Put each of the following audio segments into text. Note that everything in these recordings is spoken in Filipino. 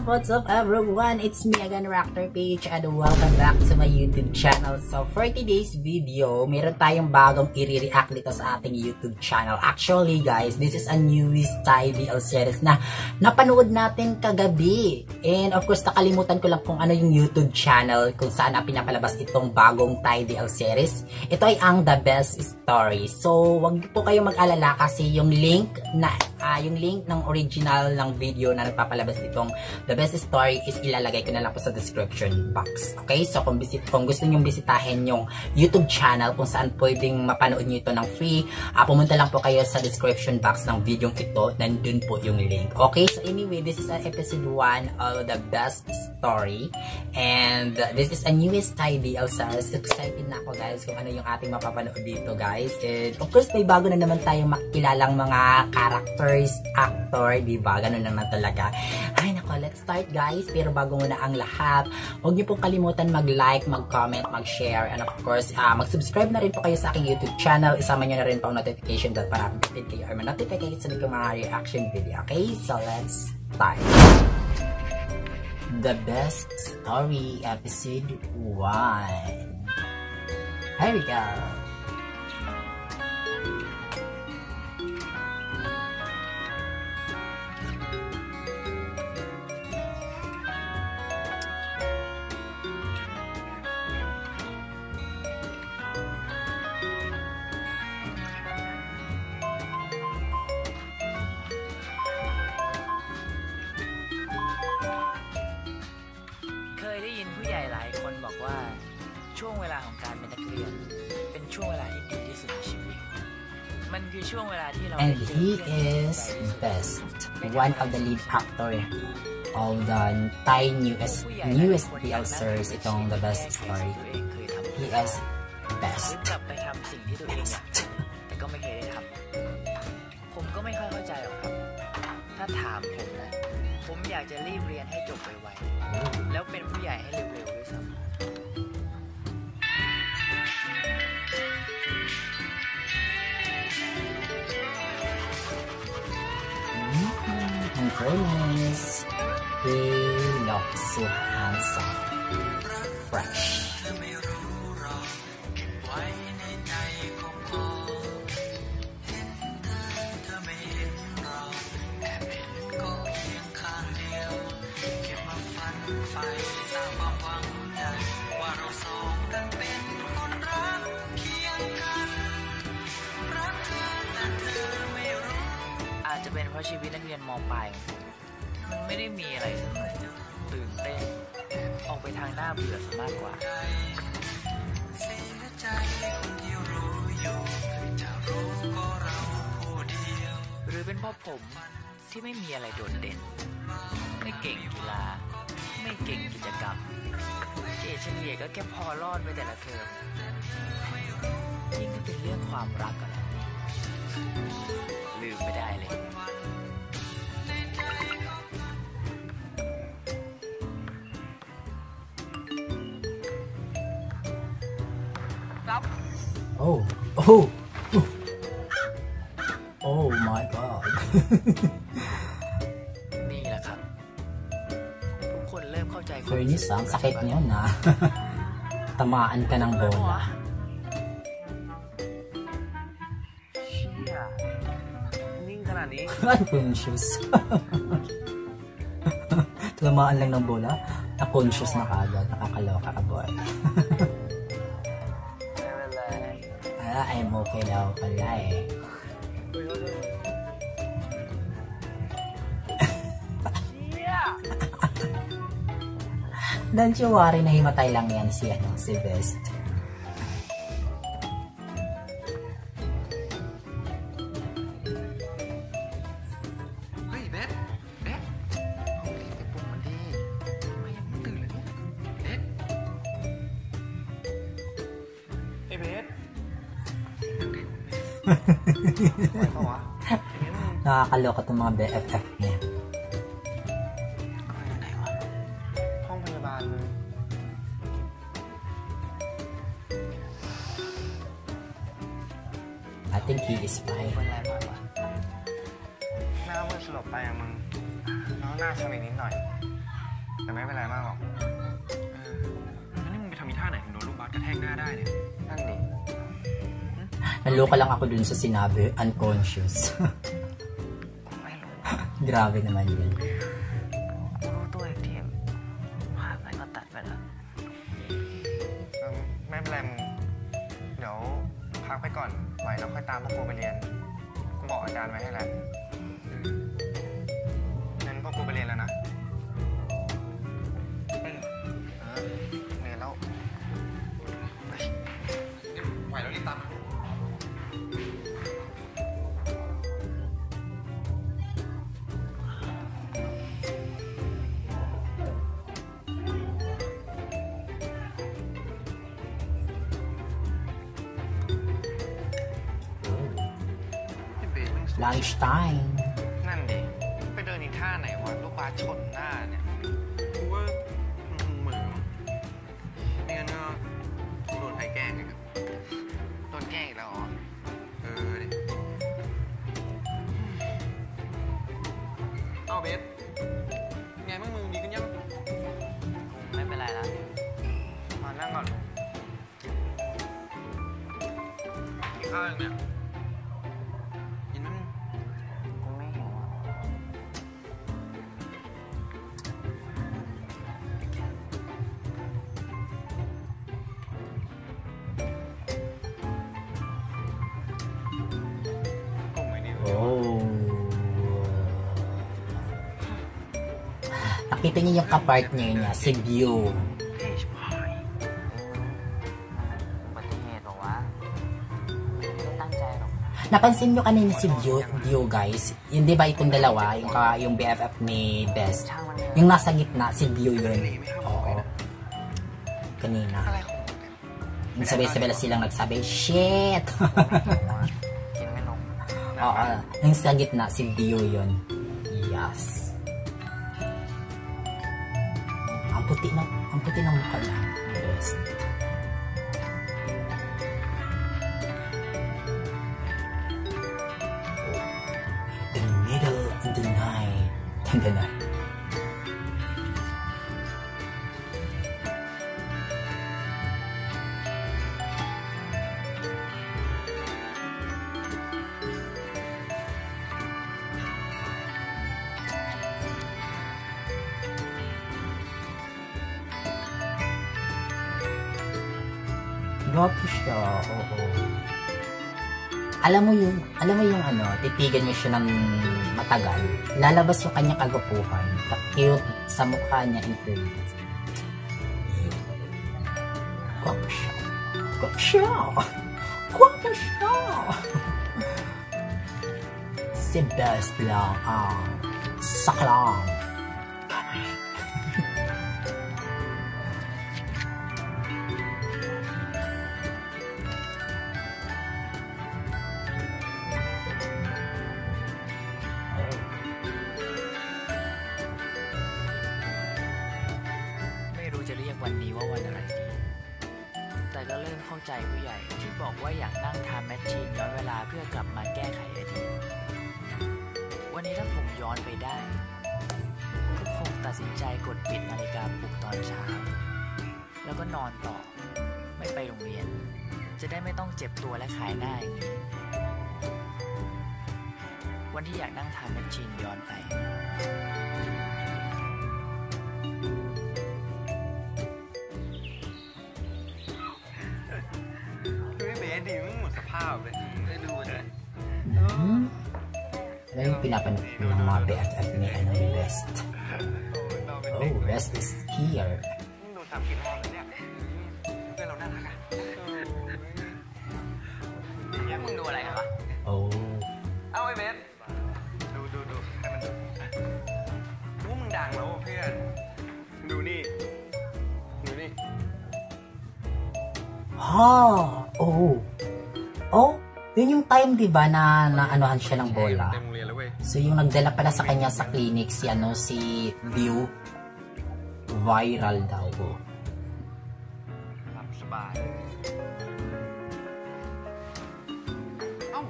What's up everyone? It's me again, Reactor Page, and welcome back to my YouTube channel. So for today's video, meron tayong bagong i-react dito sa ating YouTube channel. Actually guys, this is a newest TBL series na napanood natin kagabi. And of course, nakalimutan ko lang kung ano yung YouTube channel kung saan na pinapalabas itong bagong TBL series. Ito ay ang The Best Story. So wag po kayong mag-alala kasi yung link ng original ng video na nagpapalabas itong The Best Story is ilalagay ko na lang po sa description box. Okay? So kung gusto niyo bisitahin yung YouTube channel kung saan pwedeng mapanood niyo ito ng free, pumunta lang po kayo sa description box ng video ito. Nandun po yung link. Okay? So anyway, this is episode 1 of The Best Story. And this is a newest TBL series. Excited na ako guys kung ano yung ating mapapanood dito guys. And of course, may bago na naman tayong makikilalang mga characters, actor, diba? Ganun naman talaga. Ay nako, let's start guys. Pero bago muna ang lahat, huwag niyo pong kalimutan mag-like, mag-comment, mag-share, and of course, mag-subscribe na rin po kayo sa aking YouTube channel. Isama niyo na rin po ang notification bell para updated kayo or ma-notify kayo sa mga reaction video. Okay? So let's start. The Best Story Episode 1. Here we go. And he is best, one of the lead actor of the Thai newest BL series itong The Best Story. He is best. Best. แต่ก็ไม่เคยได้ทำผมก็ไม่ค่อยเข้าใจหรอกครับถ้าถามผมนะผมอยากจะรีบเรียนให้จบไวๆแล้วเป็นผู้ใหญ่ให้เร็วๆด้วยซ้ำ Nice. He looks so handsome, fresh.อาจจะเป็นเพราะชีวิตนักเรียนม.ปลายมันไม่ได้มีอะไรสนุกตื่นเต้นออกไปทางหน้าเบื่อซะมากกว่าหรือเป็นเพราะผมที่ไม่มีอะไรโดดเด่นไม่เก่งกีฬาไม่เก่งกิจกรรมเกรดเฉลี่ยก็แค่พอรอดไปแต่ละเทอมยิ่งถ้าเป็นเรื่องความรักก็แล้วลืมไม่ได้เลย Oh my god นี่แหละครับทุกคนเริ่มเข้าใจ Furnace, ang sakit niyo na tamaan ka ng bola. Unconscious. Tamaan lang ng bola, na-conscious na kagad, nakakaloka ka boy. I'm okay daw pala eh. Don't you worry, nahimatay lang yan si Best. Nakakaloka itong mga BFF niya. is เป็น fine. ไรมากวะ หน้ามืดสลบไปอะมึงน้องหน้าช้ำอีกนิดหน่อย แต่ไม่เป็นไรมากหรอก แล้วนี่มึงไปทำอีท่าไหนถึงโดนลูกบาสกระแทกหน้าได้เนี่ย นั่นดิ Naloka lang ako dun sa sinabi, unconscious. ไม่รู้ Grabe naman yun. กูรู้ตัวอีกทีภาพมันก็ตัดไปแล้ว ไม่เป็นไรมึง เดี๋ยวพักไปก่อนไหวแล้วค่อยตามพวกกูไปเรียน กูบอกอาจารย์ไว้ให้แล้วงั้นพวกกูไปเรียนแล้วนะเหนื่อยแล้วไหวแล้วรีบตามมา พี่เบสมึงสวย Lunch time. นั่นดิ ไปเดินอีกท่าไหนวะลูกบาสชนหน้าเนี่ย กูว่ามึงเหมือนไม่งั้นก็โดนใครแกล้งไงครับ โดนแกล้งอีกแล้วอ๋อ ดิเอาเบสไงมึงดีขึ้นยัง ไม่เป็นไรละ มานั่งก่อน กินข้าวยังเนี่ยกินไหมมึง กูไม่หิวอะ กลุ่มไอ้นี่ Oh. Nakita niyo yung kapartner niya, si View. เฮ้ยชิบหาย อุบัติเหตุหรอวะไม่ได้ตั้งใจหรอก Napansin niyo kanina si View guys. Yun di ba itong dalawa, yung BFF ni Best. ช่างมันเลย Yung nasa gitna, si View yun. Oo. Kanina. อะไรของมึงเนี่ย Yung sabay-sabay lang silang nagsabi, shit! กินไม่ลง Oo. Yung sa gitna, si View yun. Yes. Ang puti ng mukha niya. Best. The middle of the night. Ganda na. Gwapo siya, oo. Alam mo yung ano, titigan niya siya ng matagal. Lalabas yung kanyang kagwapuhan. Cute sa mukha niya in fairness. Gwapo siya. Gwapo siya. Gwapo siya. Si Best lang ang saklang.ไม่รู้จะเรียกวันนี้ว่าวันอะไรดี แต่ก็เริ่มเข้าใจผู้ใหญ่ที่บอกว่าอยากนั่งทำแมชชีนย้อนเวลาเพื่อกลับมาแก้ไขอดีต วันนี้ถ้าผมย้อนไปได้ก็คงตัดสินใจกดปิดนาฬิกาปลุกตอนเช้า แล้วก็นอนต่อ ไม่ไปโรงเรียน จะได้ไม่ต้องเจ็บตัวและขายหน้าอย่างนี้ วันที่อยากนั่งทำแมชชีนย้อนไป คือพี่เบสดีมึงหมดสภาพเลยได้ดูเลย Ano yung pinapanood ng mga BFF ni Best? Oh, Best is here. มึงดูทำกี่รอบแล้วเนี่ยเพื่อนเราน่ารักอ่ะ แล้วมึงดูอะไรกันวะ Oh. เอาไอ้เบส ดูให้มันดู ว่ามึงดังแล้วว่ะเพื่อน ดูนี่ Oh. Oh, yun yung time 'di ba na anuhan siya ng bola. เต็มโรงเรียนแล้วเว้ย So yung nagdala pala sa kanya sa clinic si View. Viral daw. หลับสบาย เอ้า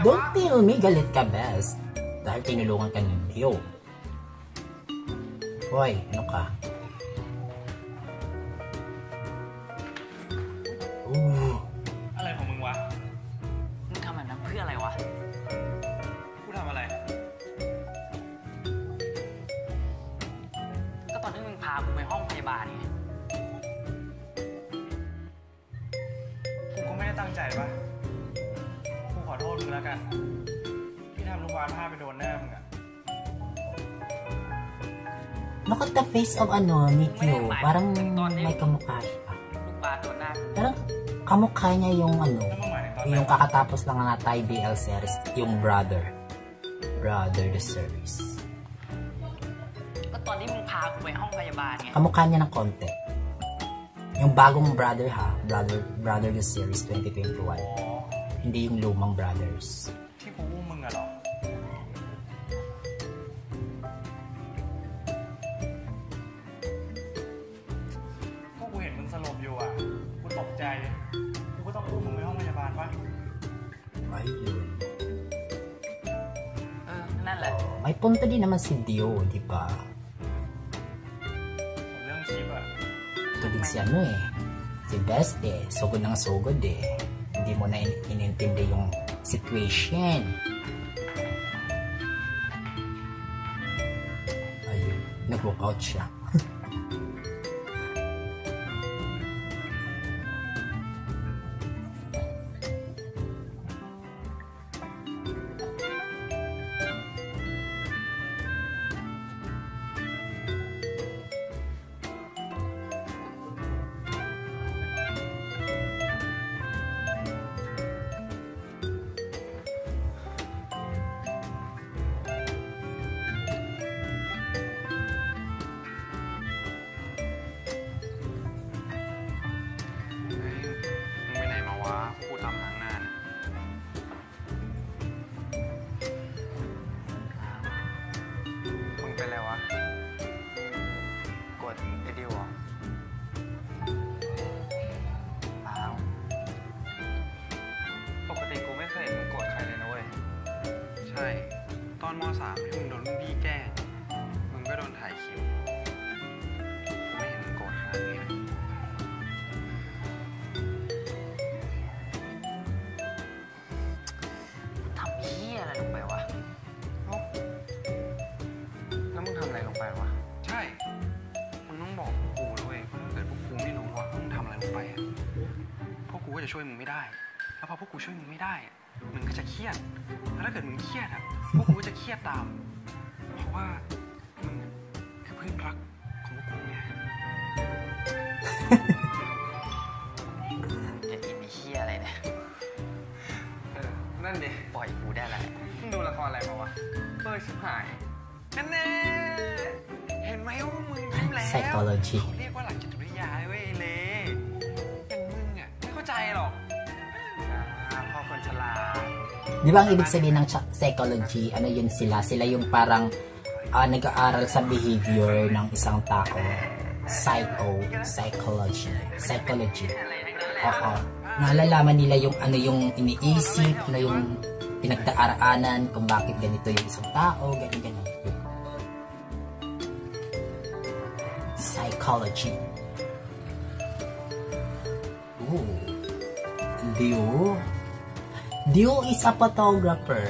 Don't tell me galit ka, best. Dahil tinulungan ka ni Dio. Hoy, ano ka?อะไรของมึงวะ มึงทำแบบนั้นเพื่ออะไรวะ กูทำอะไร ก็ตอนที่มึงพากูไปห้องพยาบาลไง กูก็ไม่ได้ตั้งใจปะกูขอโทษมึงแล้วกัน ที่ทำลูกบาสพลาดไปโดนหน้ามึงอะ Look at the face of ni Dio. Parang may kamukha siya. ลูกบาสโดนหน้ากู Parang kamukha niya yung แล้วมึงหมายถึงตอนไหน yung kakatapos lang nga Thai BL series, yung Brother the series. ก็ตอนที่มึงพากูไปห้องพยาบาลไง Kamukha niya ng konti. Yung bagong Brother ha, Brother the series 2021. อ๋อ Hindi yung lumang Brothers. ที่กูอุ้มมึงอะเหรอ ก็กูเห็นมึงสลบอยู่อะกูตกใจ กูก็ต้องอุ้มมึงไปห้องพยาบาลปะ Ayun. นั่นแหละ May punto din naman si Dio, di ba? ผมเรื่องชิปอะ Tulig si ano eh. Si Best eh. Sugod ng sugod eh. Hindi mo na inintindi yung situation. Ayun. Nag-walkout siya. .3 ที่มึงโดนรุ่นพี่แกล้งมึงก็โดนถ่ายคลิปกูไม่เห็นมึงโกรธขนาดนี้นะ ทำเหี้ยอะไรลงไปวะ แล้วมึงทำอะไรลงไปวะ ใช่ มึงต้องบอกพวกกูด้วยเพราะถ้าเกิดพวกกูไม่รู้ว่ามึงทำอะไรลงไปอะพวกกูก็จะช่วยมึงไม่ได้ แล้วพอพวกกูช่วยมึงไม่ได้อะมึงก็จะเครียด แล้วถ้าเกิดมึงเครียดอะพวกกูก็จะเครียดตาม เพราะว่ามึงคือเพื่อนรักของพวกกูไง จะอินไอ้เหี้ยอะไรเนี่ย นั่นดิ ปล่อยกูได้แล้ว มึงดูละครอะไรมาวะเปิดชิบหายนั่นแน่เห็นไหมว่ามึงยิ้มแล้ว Psychology เขาเรียกว่าหลักจิตวิทยาเว้ยเลอย่างมึงอ่ะไม่เข้าใจหรอกพ่อคนฉลาด Di ba ang ibig sabihin ng psychology, ano yun sila? Sila yung parang nag-aaral sa behavior ng isang tao. Psychology. Oo. Nalalaman nila yung ano yung iniisip, na yung pinagdaraanan, kung bakit ganito yung isang tao, ganyan. Psychology. Ooh. Dio is a photographer.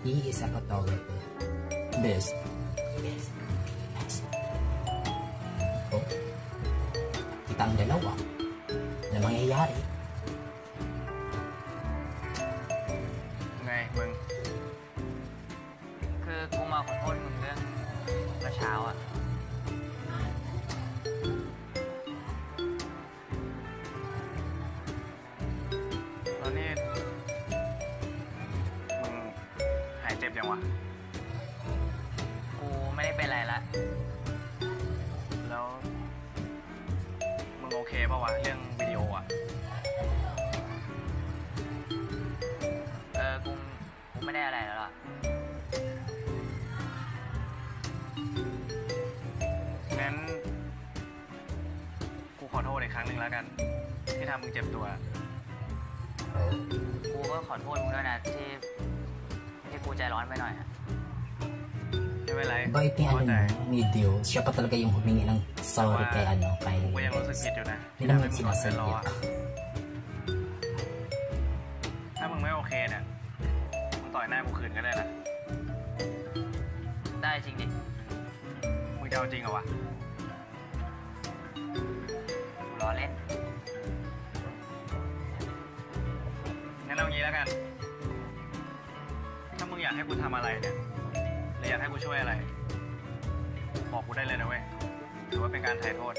He is a photographer. Best. Oh. Kita ang dalawa. Ano mangyayari? ไงมึง คือกูมาขอโทษมึงเรื่องเมื่อเช้าอ่ะ แล้วนี่มึงหายเจ็บยังวะ กูไม่ได้เป็นไรละ แล้วมึงโอเคป่าวะเรื่องวิดีโออ่ะ กูไม่ได้อะไรแล้วล่ะ งั้นกูขอโทษอีกครั้งหนึ่งแล้วกัน ที่ทำมึงเจ็บตัว Oh. กูก็ขอโทษมึงด้วยนะที่กูใจร้อนไปหน่อยอะ ไม่เป็นไร Bait ni ano, แต่ ni Dio. Siya pa talaga yung humingi ng sorry kay ano, kay กูก็ยังรู้สึก Best. ผิดอยู่นะ Hindi naman ที่ทำให้มึงเดือดร้อน sinasadya. ถ้ามึงไม่โอเคเนี่ยมึงต่อยหน้ากูคืนก็ได้นะ ได้จริงดิ มึงจะเอาจริงเหรอวะ กูล้อเล่น งั้นเอางี้แล้วกัน ถ้ามึงอยากให้กูทำอะไรเนี่ยหรืออยากให้กูช่วยอะไร บอกกูได้เลยนะเว้ย ถือว่าเป็นการไถ่โทษ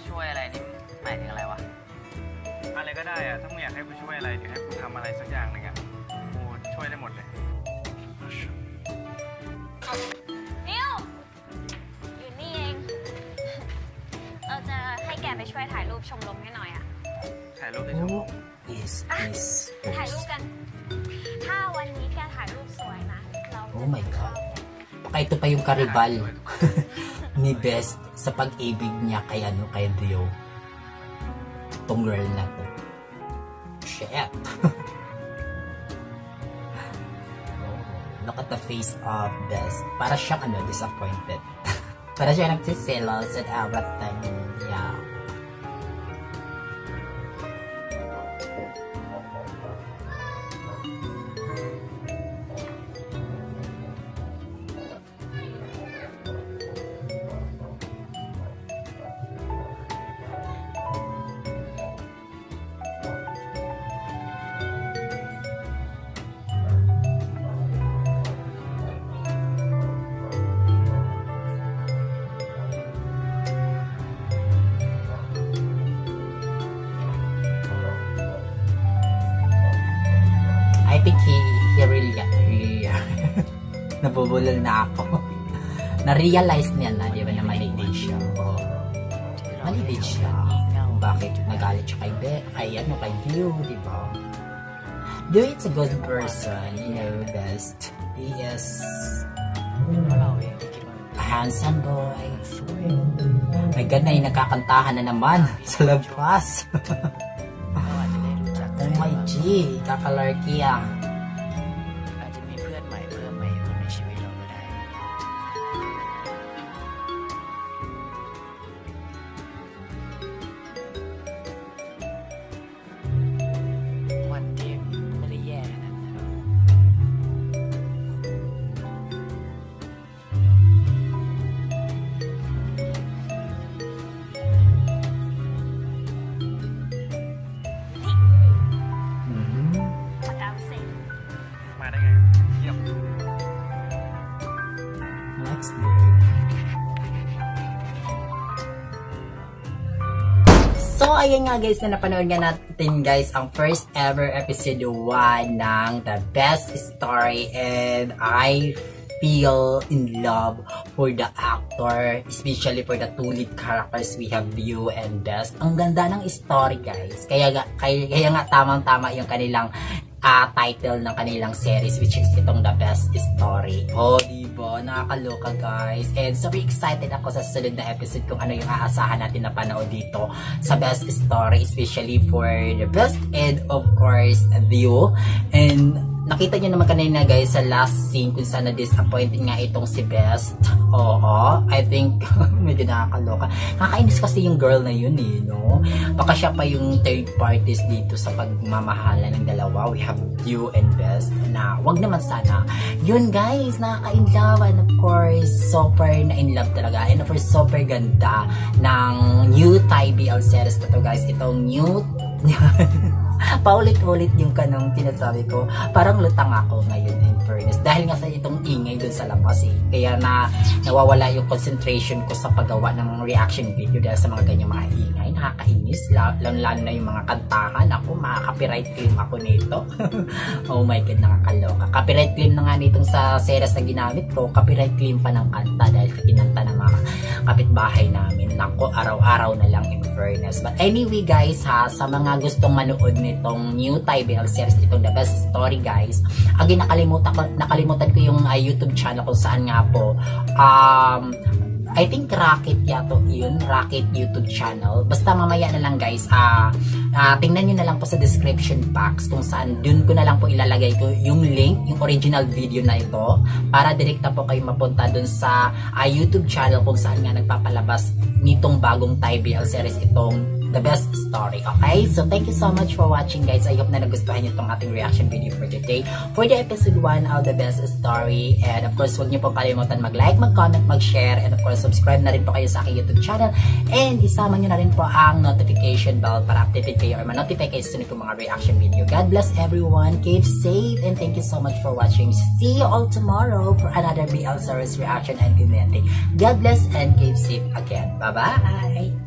ช่วยอะไรนี่หมายถึงอะไรวะ อะไรก็ได้อะถ้ามึงอยากให้กูช่วยอะไรหรือให้กูทำอะไรสักอย่างหนึ่งอะกูช่วยได้หมดเลย นิวอยู่นี่เอง เราจะให้แกไปช่วยถ่ายรูปชมรมให้หน่อยอะ ถ่ายรูปได้ชม Who is this ถ่ายรูป Best? กัน ถ้าวันนี้แกถ่ายรูปสวยนะ เราจะ Oh my เข้า God. Baka ito pa yung karibal ni Best sa pag-ibig niya kay ano, kay Dio. Itong girl na to. Shit. Oh, look at the face of Best. Para siyang ano, disappointed. Para siya nagsiselos and everything. Yeah. I think he really nabubulol na ako. Na-realize niya na, di ba, na mali din siya. Oh. Mali din siya. Kung bakit nagalit siya kay Dio, di ba? Dio is a good person, you know, Best. He is เพราะเราเองที่คิดว่า a handsome boy. My God, na yung nagkakantahan na naman sa labas. เราอาจจะได้รู้จัก Oh my G, kakalarky ah. อาจจะมีเพื่อนใหม่เพิ่มมาอยู่ในชีวิตเราก็ได้ วันที่ไม่ได้แย่ขนาดนั้น Mhm. ปากกาพิเศษ มาได้ไงเทียบ Next break. So, ayun nga guys, na napanood nga natin guys ang first ever episode 1 ng The Best Story, and I feel in love for the actor, especially for the two lead characters we have, Dio and Best. Ang ganda ng story guys, kaya nga tamang-tama yung kanilang title ng kanilang series, which is itong The Best Story. Oh, diba? Nakakaloka guys. And super excited ako sa susunod na episode kung ano yung aasahan natin na panood dito sa Best Story, especially for the Best and of course Dio. And nakita nyo naman kanina guys sa last scene kung saan na-disappointed nga itong si Best. Oo, I think medyo nakakaloka. Nakakainis kasi yung girl na yun eh, no? Baka siya pa yung third parties dito sa pagmamahala ng dalawa. We have Dio and Best na wag naman sana. Yun guys, nakaka-inlove, and of course super na-inlove talaga, and of course super ganda ng new Thai BL series na to guys. Itong new paulit-ulit yung kanong tinasabi ko. Parang lutang ako ngayon in fairness. Dahil nga sa itong ingay dun sa labas eh. Kaya nawawala yung concentration ko sa paggawa ng reaction video dahil sa mga ganyang mga ingay. Nakakainis. Lalo na yung mga kantahan. Ako, copyright claim ako nito. Oh my God, nakakaloka. Copyright claim na nga nitong sa series na ginamit ko. Copyright claim pa ng kanta dahil sa kinanta ng mga kapitbahay namin. Nako, araw-araw na lang in fairness. But anyway guys ha, sa mga gustong manood nitong new Thai BL series, itong The Best Story guys, again nakalimutan ko yung YouTube channel kung saan nga po I think Rocket yato yun, Rocket YouTube channel. Basta mamaya na lang guys, tingnan nyo na lang po sa description box kung saan dun ko na lang po ilalagay ko yung link, yung original video na ito para direkta po kayo mapunta dun sa YouTube channel kung saan nga nagpapalabas nitong bagong Thai BL series itong The Best Story. Okay? So, thank you so much for watching guys. I hope na nagustuhan nyo itong ating reaction video for today. For the episode 1 of The Best Story. And of course, huwag nyo po kalimutan mag-like, mag-comment, mag-share. And of course, subscribe na rin po kayo sa aking YouTube channel. And isama nyo na rin po ang notification bell para updated kayo or ma-notify kayo sa nitong mga reaction video. God bless everyone. Keep safe. And thank you so much for watching. See you all tomorrow for another BL series reaction and commenting. God bless and keep safe again. Bye-bye!